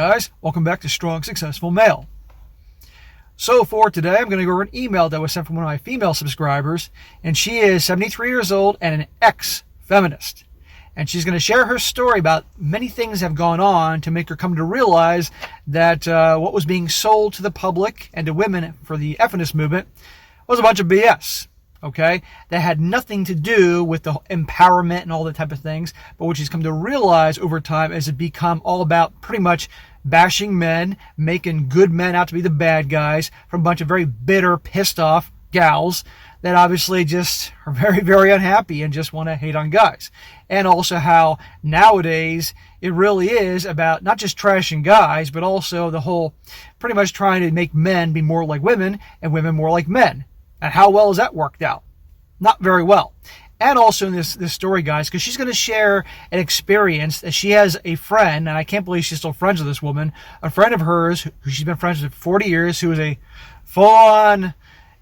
guys? Welcome back to Strong Successful Male. So for today, I'm going to go over an email that was sent from one of my female subscribers, and she is 73 years old and an ex-feminist. And she's going to share her story about many things that have gone on to make her come to realize that what was being sold to the public and to women for the feminist movement was a bunch of BS. Okay, that had nothing to do with the empowerment and all that type of things, but what she's come to realize over time is it become all about pretty much bashing men, making good men out to be the bad guys from a bunch of very bitter, pissed off gals that obviously just are very, very unhappy and just want to hate on guys. And also how nowadays it really is about not just trashing guys, but also the whole pretty much trying to make men be more like women and women more like men. And how well has that worked out? Not very well. And also in this story, guys, because she's going to share an experience that she has a friend, and I can't believe she's still friends with this woman, a friend of hers who she's been friends with for 40 years, who is a full-on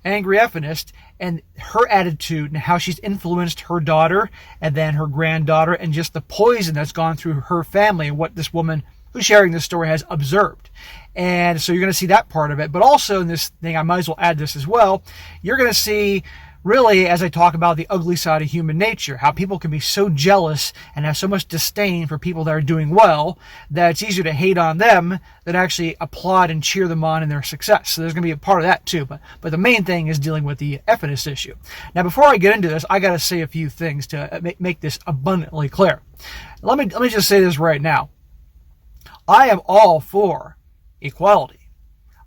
angry feminist, and her attitude and how she's influenced her daughter and then her granddaughter and just the poison that's gone through her family and what this woman who's sharing this story has observed. And so you're going to see that part of it. But also in this thing, I might as well add this as well. You're going to see, really, as I talk about the ugly side of human nature, how people can be so jealous and have so much disdain for people that are doing well that it's easier to hate on them than actually applaud and cheer them on in their success. So there's going to be a part of that too. But the main thing is dealing with the feminist issue. Now, before I get into this, I got to say a few things to make this abundantly clear. Let me just say this right now. I am all for equality.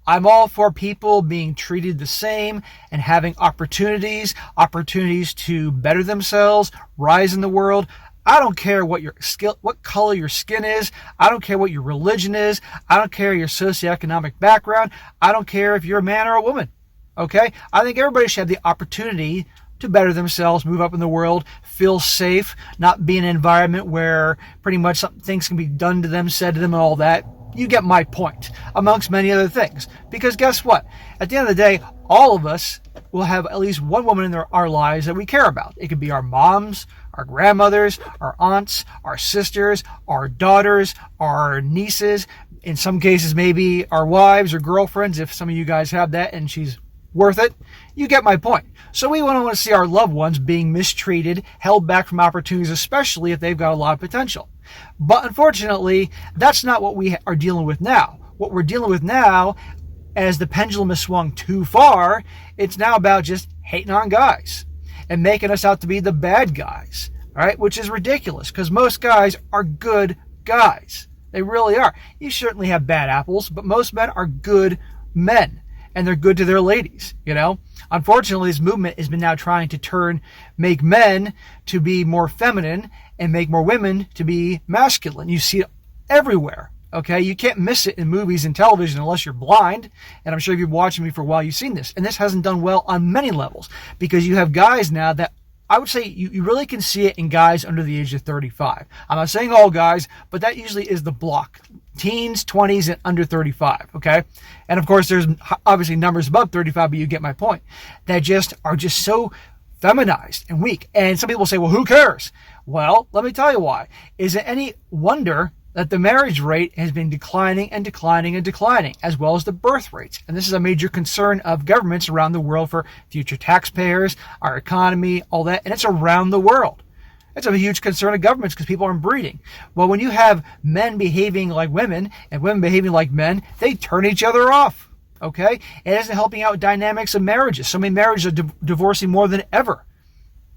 I'm all for people being treated the same and having opportunities to better themselves, rise in the world. I don't care what your skill, what color your skin is. I don't care what your religion is. I don't care your socioeconomic background. I don't care if you're a man or a woman. Okay? I think everybody should have the opportunity to better themselves, move up in the world, feel safe, not be in an environment where pretty much things can be done to them, said to them, and all that. You get my point, amongst many other things. Because guess what? At the end of the day, all of us will have at least one woman in our lives that we care about. It could be our moms, our grandmothers, our aunts, our sisters, our daughters, our nieces, in some cases maybe our wives or girlfriends, if some of you guys have that and she's worth it. You get my point. So we want to see our loved ones being mistreated, held back from opportunities, especially if they've got a lot of potential. But unfortunately, that's not what we are dealing with now. What we're dealing with now, as the pendulum has swung too far, it's now about just hating on guys and making us out to be the bad guys, all right? Which is ridiculous because most guys are good guys. They really are. You certainly have bad apples, but most men are good men. And they're good to their ladies, you know. Unfortunately, this movement has been now trying to make men to be more feminine and make more women to be masculine. You see it everywhere, okay? You can't miss it in movies and television unless you're blind. And I'm sure if you've been watching me for a while, you've seen this. And this hasn't done well on many levels because you have guys now that I would say you really can see it in guys under the age of 35. I'm not saying all guys, but that usually is the block. Teens, 20s, and under 35, okay? And of course, there's obviously numbers above 35, but you get my point. That are just so feminized and weak. And some people say, well, who cares? Well, let me tell you why. Is it any wonder that the marriage rate has been declining and declining and declining, as well as the birth rates? And this is a major concern of governments around the world for future taxpayers, our economy, all that, and it's around the world. It's a huge concern of governments because people aren't breeding. Well, when you have men behaving like women and women behaving like men, they turn each other off, okay? It isn't helping out dynamics of marriages. So many marriages are divorcing more than ever.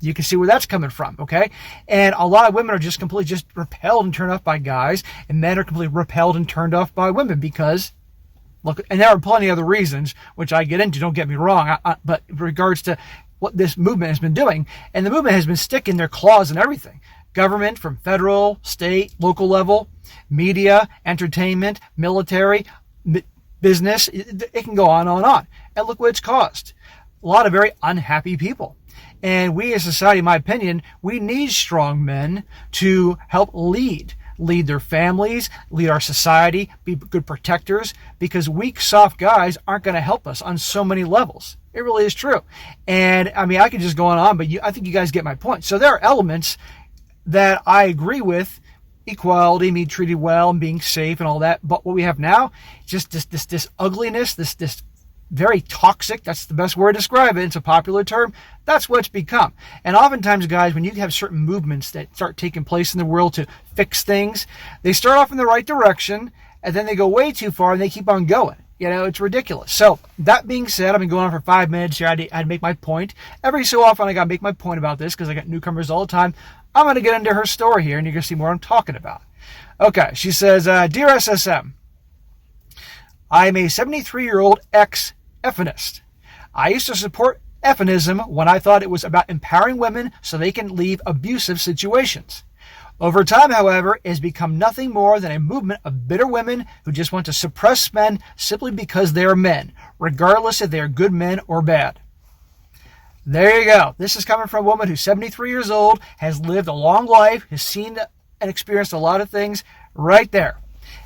You can see where that's coming from, okay? And a lot of women are just completely repelled and turned off by guys, and men are completely repelled and turned off by women because, look, and there are plenty of other reasons, which I get into, don't get me wrong, but in regards to what this movement has been doing, and the movement has been sticking their claws in everything. Government from federal, state, local level, media, entertainment, military, business, it can go on and on. And look what it's caused. A lot of very unhappy people. And we as a society, in my opinion, we need strong men to help lead their families, lead our society, be good protectors, because weak, soft guys aren't going to help us on so many levels. It really is true. And I mean, I could just go on, but I think you guys get my point. So there are elements that I agree with equality, being treated well, and being safe and all that. But what we have now, just this ugliness, this very toxic, that's the best word to describe it, it's a popular term, that's what it's become. And oftentimes, guys, when you have certain movements that start taking place in the world to fix things, they start off in the right direction, and then they go way too far, and they keep on going. You know, it's ridiculous. So, that being said, I've been going on for 5 minutes here. I had to make my point. Every so often, I got to make my point about this because I got newcomers all the time. I'm going to get into her story here, and you're going to see what I'm talking about. Okay, she says, Dear SSM, I am a 73-year-old ex-feminist. I used to support feminism when I thought it was about empowering women so they can leave abusive situations. Over time, however, it has become nothing more than a movement of bitter women who just want to suppress men simply because they are men, regardless if they are good men or bad. There you go. This is coming from a woman who's 73 years old, has lived a long life, has seen and experienced a lot of things right there.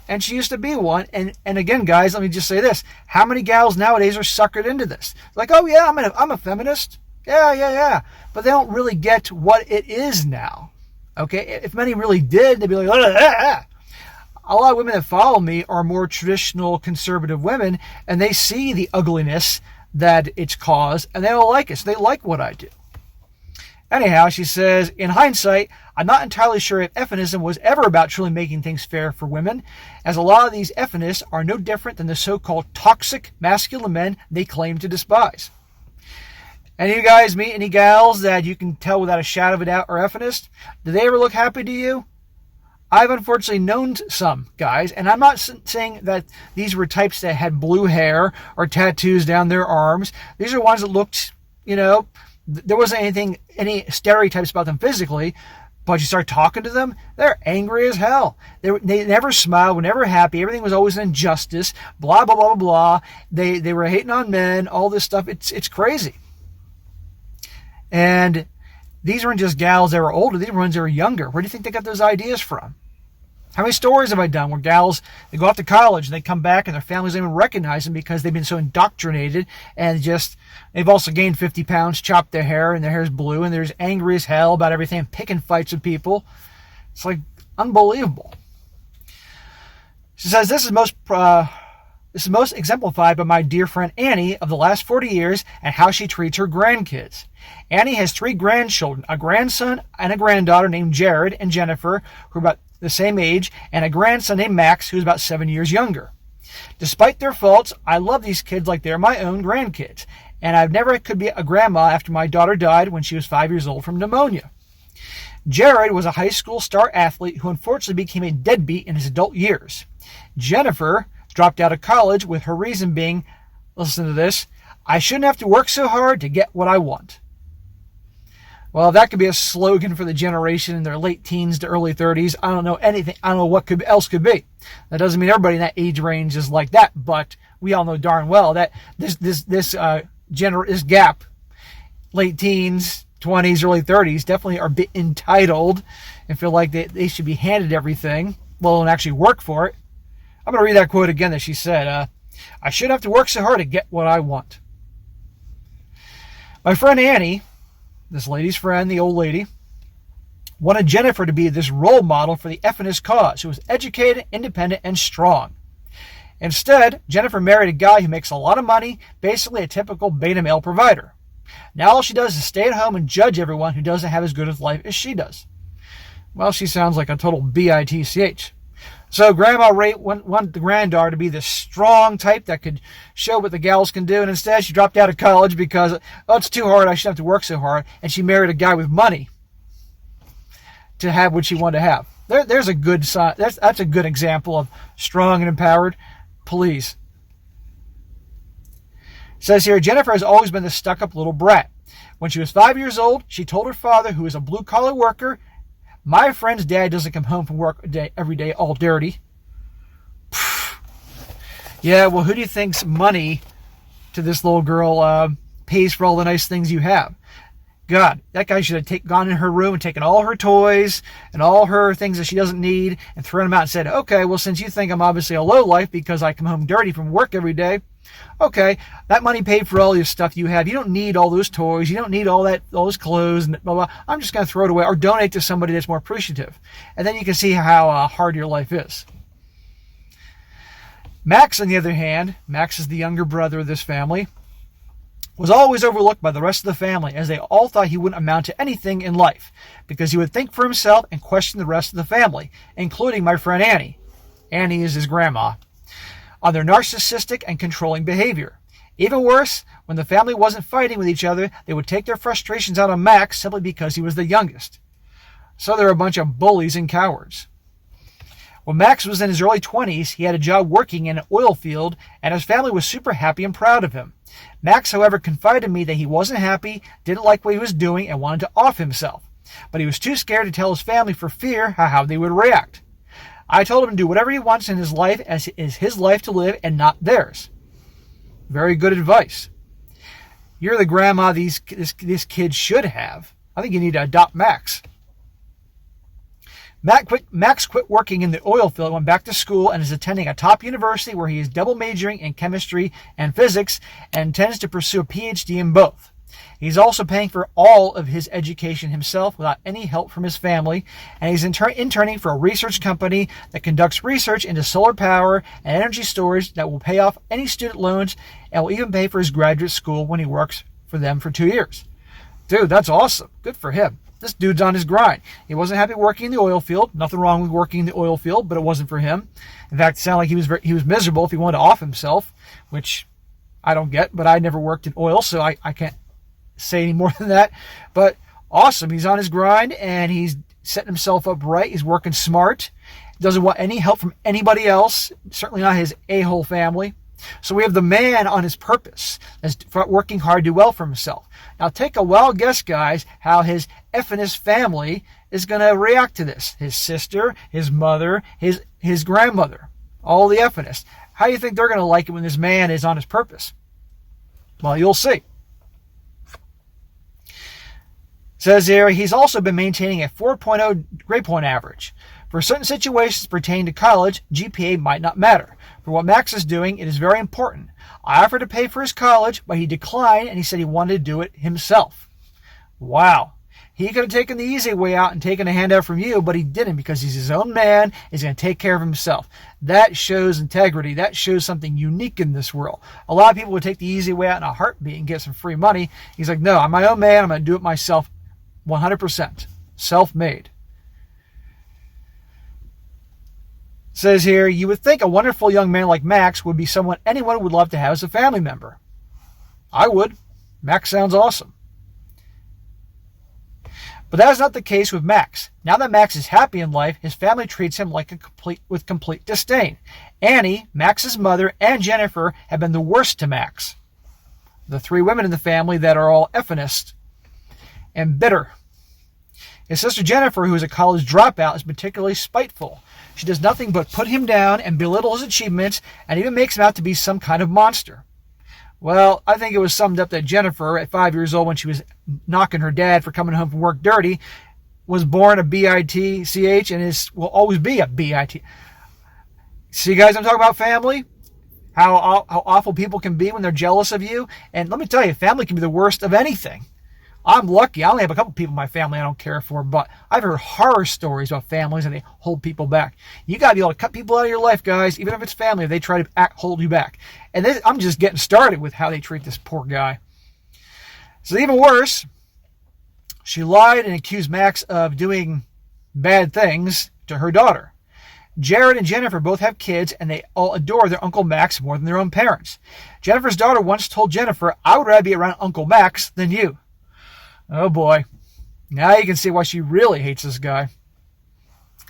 And she used to be one. And again, guys, let me just say this. How many gals nowadays are suckered into this? Like, oh, yeah, I'm a feminist. Yeah. But they don't really get what it is now. Okay? If many really did, they'd be like, ah. A lot of women that follow me are more traditional conservative women, and they see the ugliness that it's caused, and they don't like it. So they like what I do. Anyhow, she says, in hindsight, I'm not entirely sure if feminism was ever about truly making things fair for women, as a lot of these feminists are no different than the so-called toxic masculine men they claim to despise. Any of you guys meet any gals that you can tell without a shadow of a doubt are feminist? Do they ever look happy to you? I've unfortunately known some guys, and I'm not saying that these were types that had blue hair or tattoos down their arms. These are ones that looked, there wasn't any stereotypes about them physically, but you start talking to them, they're angry as hell. They never smiled, were never happy. Everything was always an injustice, blah, blah, blah, blah, blah. They were hating on men, all this stuff. It's crazy. And these weren't just gals that were older. These were ones that were younger. Where do you think they got those ideas from? How many stories have I done where gals, they go off to college and they come back and their families don't even recognize them because they've been so indoctrinated and they've also gained 50 pounds, chopped their hair, and their hair's blue, and they're just angry as hell about everything, picking fights with people. It's like unbelievable. She says, this is most exemplified by my dear friend Annie of the last 40 years and how she treats her grandkids. Annie has 3 grandchildren, a grandson and a granddaughter named Jared and Jennifer, who are about the same age, and a grandson named Max, who's about 7 years younger. Despite their faults, I love these kids like they're my own grandkids, and I've never could be a grandma after my daughter died when she was 5 years old from pneumonia. Jared was a high school star athlete who unfortunately became a deadbeat in his adult years. Jennifer dropped out of college with her reason being, listen to this, I shouldn't have to work so hard to get what I want. Well, that could be a slogan for the generation in their late teens to early 30s. I don't know anything. I don't know what else could be. That doesn't mean everybody in that age range is like that, but we all know darn well that this gap, late teens, 20s, early 30s, definitely are a bit entitled and feel like they should be handed everything, let alone actually work for it. I'm going to read that quote again that she said, I shouldn't have to work so hard to get what I want. My friend Annie, this lady's friend, the old lady, wanted Jennifer to be this role model for the feminist cause, who was educated, independent, and strong. Instead, Jennifer married a guy who makes a lot of money, basically a typical beta male provider. Now all she does is stay at home and judge everyone who doesn't have as good a life as she does. Well, she sounds like a total bitch. So Grandma Ray wanted the granddaughter to be this strong type that could show what the gals can do, and instead she dropped out of college because, it's too hard, I shouldn't have to work so hard, and she married a guy with money to have what she wanted to have. There's a good sign. That's a good example of strong and empowered. Please. It says here, Jennifer has always been the stuck-up little brat. When she was 5 years old, she told her father, who is a blue-collar worker, my friend's dad doesn't come home from work every day all dirty. Yeah, well, who do you think's money to this little girl pays for all the nice things you have? God, that guy should have gone in her room and taken all her toys and all her things that she doesn't need and thrown them out and said, okay, well, since you think I'm obviously a lowlife because I come home dirty from work every day, Okay, that money paid for all your stuff you have. You don't need all those toys. You don't need all those clothes and blah, blah. I'm just going to throw it away or donate to somebody that's more appreciative. And then you can see how hard your life is. Max, on the other hand, Max is the younger brother of this family, was always overlooked by the rest of the family as they all thought he wouldn't amount to anything in life because he would think for himself and question the rest of the family, including my friend Annie. Annie is his grandma. On their narcissistic and controlling behavior. Even worse, when the family wasn't fighting with each other, they would take their frustrations out on Max simply because he was the youngest. So they're a bunch of bullies and cowards. When Max was in his early 20s, he had a job working in an oil field, and his family was super happy and proud of him. Max, however, confided in me that he wasn't happy, didn't like what he was doing, and wanted to off himself. But he was too scared to tell his family for fear how they would react. I told him to do whatever he wants in his life as it is his life to live and not theirs. Very good advice. You're the grandma this kid should have. I think you need to adopt Max. Max quit working in the oil field, went back to school, and is attending a top university where he is double majoring in chemistry and physics and intends to pursue a PhD in both. He's also paying for all of his education himself without any help from his family, and he's interning for a research company that conducts research into solar power and energy storage that will pay off any student loans and will even pay for his graduate school when he works for them for 2 years. Dude, that's awesome. Good for him. This dude's on his grind. He wasn't happy working in the oil field. Nothing wrong with working in the oil field, but it wasn't for him. In fact, it sounded like he was miserable if he wanted to off himself, which I don't get, but I never worked in oil, so I can't say any more than that. But awesome. He's on his grind, and he's setting himself up right. He's working smart. Doesn't want any help from anybody else, certainly not his a-hole family. So we have the man on his purpose, that's working hard to do well for himself. Now take a wild guess, guys, how his ex-feminist family is going to react to this. His sister, his mother, his grandmother, all the ex-feminists. How do you think they're going to like it when this man is on his purpose? Well, you'll see. Says here, he's also been maintaining a 4.0 grade point average. For certain situations pertaining to college, GPA might not matter. For what Max is doing, it is very important. I offered to pay for his college, but he declined and he said he wanted to do it himself. Wow. He could have taken the easy way out and taken a handout from you, but he didn't because he's his own man. He's going to take care of himself. That shows integrity. That shows something unique in this world. A lot of people would take the easy way out in a heartbeat and get some free money. He's like, no, I'm my own man. I'm going to do it myself 100%. Self-made. Says here, you would think a wonderful young man like Max would be someone anyone would love to have as a family member. I would. Max sounds awesome. But that is not the case with Max. Now that Max is happy in life, his family treats him with complete disdain. Annie, Max's mother, and Jennifer have been the worst to Max. The three women in the family that are all ex-feminists and bitter. His sister Jennifer, who is a college dropout, is particularly spiteful. She does nothing but put him down and belittle his achievements and even makes him out to be some kind of monster. Well, I think it was summed up that Jennifer, at 5 years old when she was knocking her dad for coming home from work dirty, was born a B-I-T-C-H and will always be a B-I-T. See, guys, I'm talking about family? How awful people can be when they're jealous of you. And let me tell you, family can be the worst of anything. I'm lucky. I only have a couple people in my family I don't care for, but I've heard horror stories about families and they hold people back. You got to be able to cut people out of your life, guys, even if it's family, if they try to hold you back. And I'm just getting started with how they treat this poor guy. So even worse, she lied and accused Max of doing bad things to her daughter. Jared and Jennifer both have kids, and they all adore their Uncle Max more than their own parents. Jennifer's daughter once told Jennifer, I would rather be around Uncle Max than you. Oh boy. Now you can see why she really hates this guy.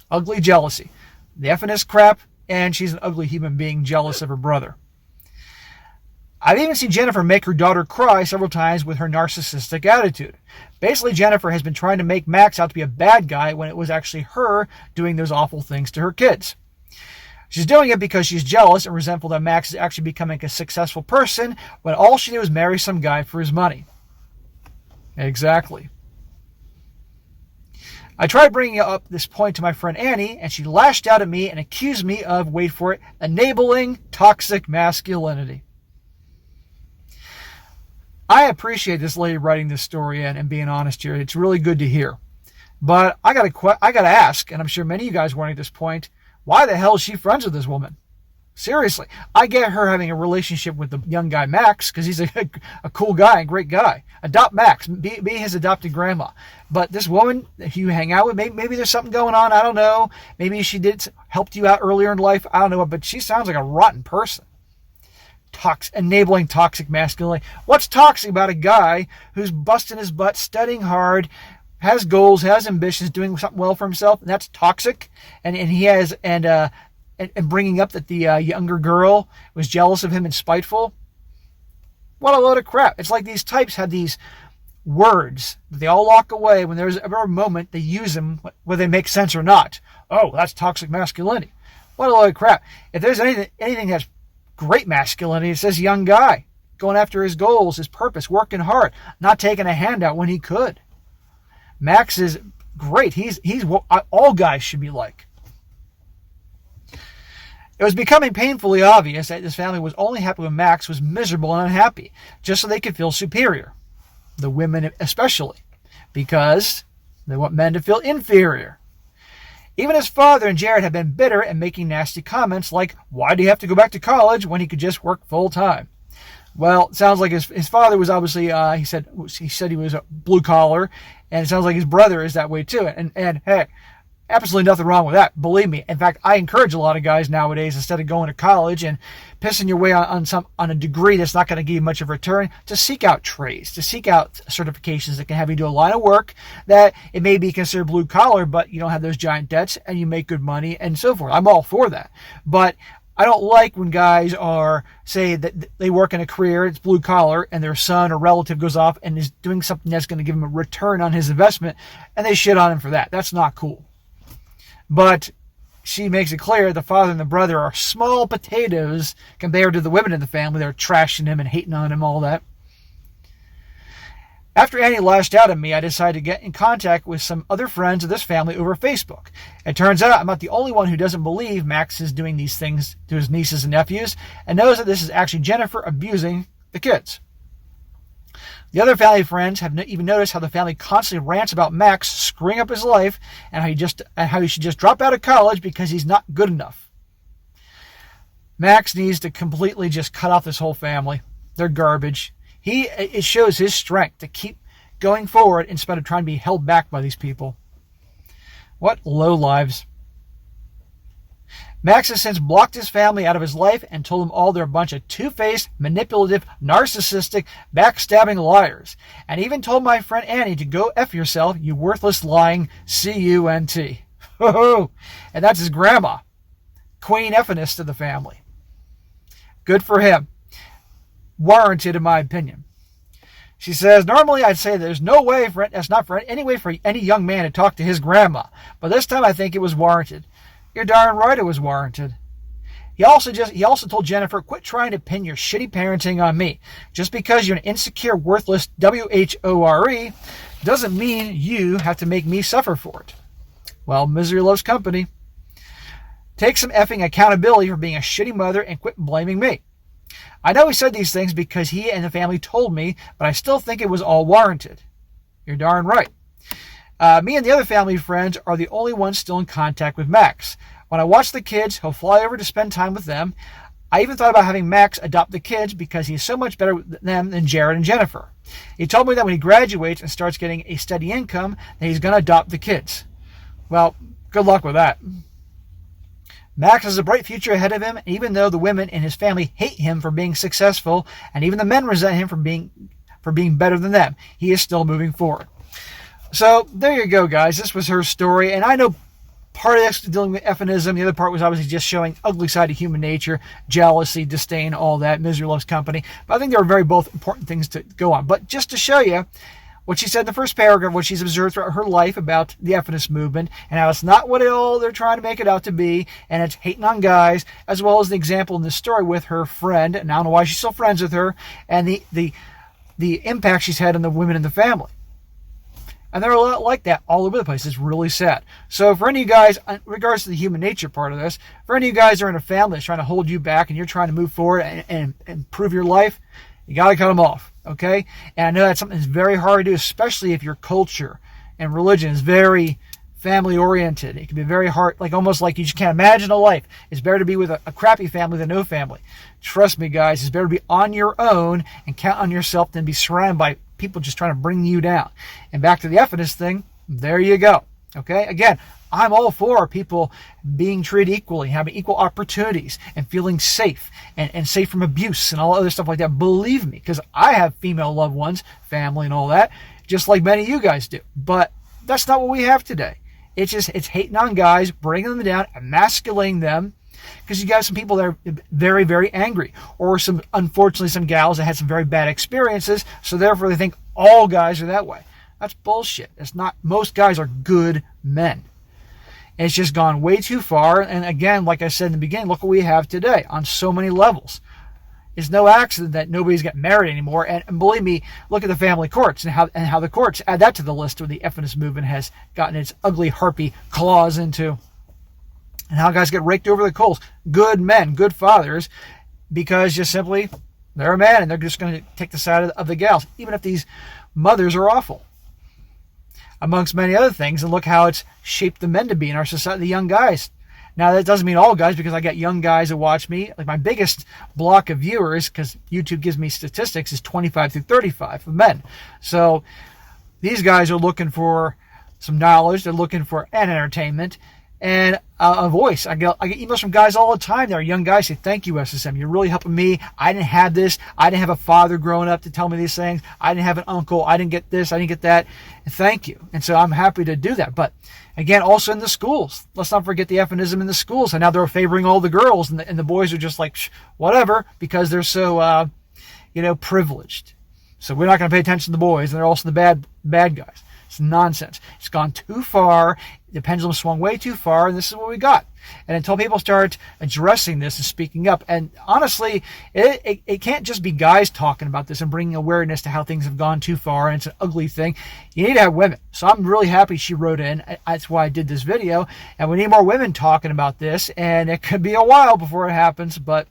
Ugly jealousy. The effing crap, and she's an ugly human being jealous of her brother. I've even seen Jennifer make her daughter cry several times with her narcissistic attitude. Basically, Jennifer has been trying to make Max out to be a bad guy when it was actually her doing those awful things to her kids. She's doing it because she's jealous and resentful that Max is actually becoming a successful person when all she did was marry some guy for his money. Exactly. I tried bringing up this point to my friend Annie, and she lashed out at me and accused me of, wait for it, enabling toxic masculinity. I appreciate this lady writing this story in and being honest here. It's really good to hear. But I gotta ask, and I'm sure many of you guys were at this point, why the hell is she friends with this woman? Seriously. I get her having a relationship with the young guy Max because he's a cool guy, a great guy. Adopt Max. Be his adopted grandma. But this woman that you hang out with, maybe there's something going on. I don't know. Maybe she helped you out earlier in life. I don't know. But she sounds like a rotten person. Enabling toxic masculinity. What's toxic about a guy who's busting his butt, studying hard, has goals, has ambitions, doing something well for himself? And that's toxic. And he has and bringing up that the younger girl was jealous of him and spiteful. What a load of crap. It's like these types had these words that they all lock away when there's ever a moment they use them, whether they make sense or not. Oh, that's toxic masculinity. What a load of crap. If there's anything that's great masculinity, it says young guy going after his goals, his purpose, working hard, not taking a handout when he could. Max is great. He's what all guys should be like. It was becoming painfully obvious that this family was only happy when Max was miserable and unhappy, just so they could feel superior. The women especially, because they want men to feel inferior. Even his father and Jared had been bitter and making nasty comments like, why do you have to go back to college when he could just work full time? Well, it sounds like his father was obviously, he said he was a blue collar, and it sounds like his brother is that way too. And hey, absolutely nothing wrong with that. Believe me. In fact, I encourage a lot of guys nowadays, instead of going to college and pissing your way on a degree that's not going to give you much of a return, to seek out trades, to seek out certifications that can have you do a line of work that it may be considered blue collar, but you don't have those giant debts and you make good money and so forth. I'm all for that. But I don't like when guys say that they work in a career, it's blue collar, and their son or relative goes off and is doing something that's going to give him a return on his investment, and they shit on him for that. That's not cool. But she makes it clear the father and the brother are small potatoes compared to the women in the family. They're trashing him and hating on him, all that. After Annie lashed out at me, I decided to get in contact with some other friends of this family over Facebook. It turns out I'm not the only one who doesn't believe Max is doing these things to his nieces and nephews and knows that this is actually Jennifer abusing the kids. The other family friends have even noticed how the family constantly rants about Max screwing up his life and how he should just drop out of college because he's not good enough. Max needs to completely just cut off this whole family. They're garbage. It shows his strength to keep going forward instead of trying to be held back by these people. What low lives. Max has since blocked his family out of his life and told them all they're a bunch of two-faced, manipulative, narcissistic, backstabbing liars. And even told my friend Annie to go F yourself, you worthless, lying cunt. And that's his grandma. Queen F-feminist of the family. Good for him. Warranted, in my opinion. She says, normally I'd say there's no way for any young man to talk to his grandma. But this time I think it was warranted. You're darn right it was warranted. He also told Jennifer, quit trying to pin your shitty parenting on me. Just because you're an insecure, worthless WHORE doesn't mean you have to make me suffer for it. Well, misery loves company. Take some effing accountability for being a shitty mother and quit blaming me. I know he said these things because he and the family told me, but I still think it was all warranted. You're darn right. Me and the other family friends are the only ones still in contact with Max. When I watch the kids, he'll fly over to spend time with them. I even thought about having Max adopt the kids because he's so much better with them than Jared and Jennifer. He told me that when he graduates and starts getting a steady income, that he's going to adopt the kids. Well, good luck with that. Max has a bright future ahead of him, even though the women in his family hate him for being successful, and even the men resent him for being better than them. He is still moving forward. So there you go, guys. This was her story, and I know part of this was dealing with feminism. The other part was obviously just showing ugly side of human nature, jealousy, disdain, all that. Misery loves company. But I think they were very both important things to go on. But just to show you what she said in the first paragraph, what she's observed throughout her life about the feminist movement, and how it's not what they're trying to make it out to be, and it's hating on guys, as well as the example in this story with her friend, and I don't know why she's still friends with her, and the impact she's had on the women in the family. And they're a lot like that all over the place. It's really sad. So for any of you guys, in regards to the human nature part of this, for any of you guys that are in a family that's trying to hold you back and you're trying to move forward and improve your life, you got to cut them off. okay? And I know that's something that's very hard to do, especially if your culture and religion is very family oriented. It can be very hard, like almost like you just can't imagine a life. It's better to be with a crappy family than no family. Trust me, guys, it's better to be on your own and count on yourself than be surrounded by people just trying to bring you down. And back to the ex-feminist thing, there you go. Okay, again, I'm all for people being treated equally, having equal opportunities, and feeling safe, and safe from abuse and all other stuff like that. Believe me, because I have female loved ones, family and all that, just like many of you guys do. But that's not what we have today. It's hating on guys, bringing them down, emasculating them, because you got some people that are very, very angry, or unfortunately, some gals that had some very bad experiences, so therefore they think all guys are that way. That's bullshit. It's not. Most guys are good men. It's just gone way too far. And again, like I said in the beginning, look what we have today on so many levels. It's no accident that nobody's getting married anymore. And believe me, look at the family courts and how the courts add that to the list where the feminist movement has gotten its ugly harpy claws into. And how guys get raked over the coals. Good men, good fathers, because just simply they're a man and they're just going to take the side of the gals, even if these mothers are awful, amongst many other things. And look how it's shaped the men to be in our society, the young guys. Now, that doesn't mean all guys, because I got young guys that watch me. Like my biggest block of viewers, because YouTube gives me statistics, is 25 through 35 of men. So these guys are looking for some knowledge. They're looking for an entertainment and a voice. I get emails from guys all the time. There are young guys say, thank you, SSM. You're really helping me. I didn't have this. I didn't have a father growing up to tell me these things. I didn't have an uncle. I didn't get this. I didn't get that. And thank you. And so I'm happy to do that. But again, also in the schools. Let's not forget the feminism in the schools. And now they're favoring all the girls, and the boys are just like, whatever, because they're so, privileged. So we're not going to pay attention to the boys, and they're also the bad guys. It's nonsense. It's gone too far. The pendulum swung way too far, and this is what we got. And until people start addressing this and speaking up, and honestly, it can't just be guys talking about this and bringing awareness to how things have gone too far, and it's an ugly thing. You need to have women. So I'm really happy she wrote in. That's why I did this video. And we need more women talking about this, and it could be a while before it happens, but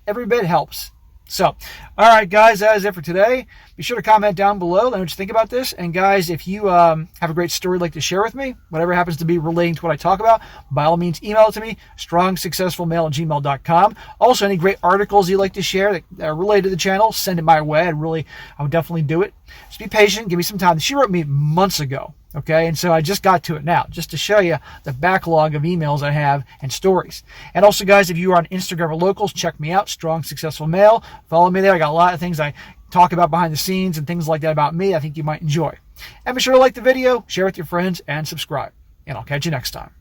every bit helps. So, all right, guys, that is it for today. Be sure to comment down below. Let me know what you think about this. And, guys, if you have a great story you'd like to share with me, whatever happens to be relating to what I talk about, by all means, email it to me, strongsuccessfulmale@gmail.com. Also, any great articles you'd like to share that are related to the channel, send it my way. I would definitely do it. Just be patient. Give me some time. She wrote me months ago. Okay, and so I just got to it now, just to show you the backlog of emails I have and stories. And also, guys, if you are on Instagram or Locals, check me out, Strong Successful Male. Follow me there. I got a lot of things I talk about behind the scenes and things like that about me I think you might enjoy. And be sure to like the video, share with your friends, and subscribe. And I'll catch you next time.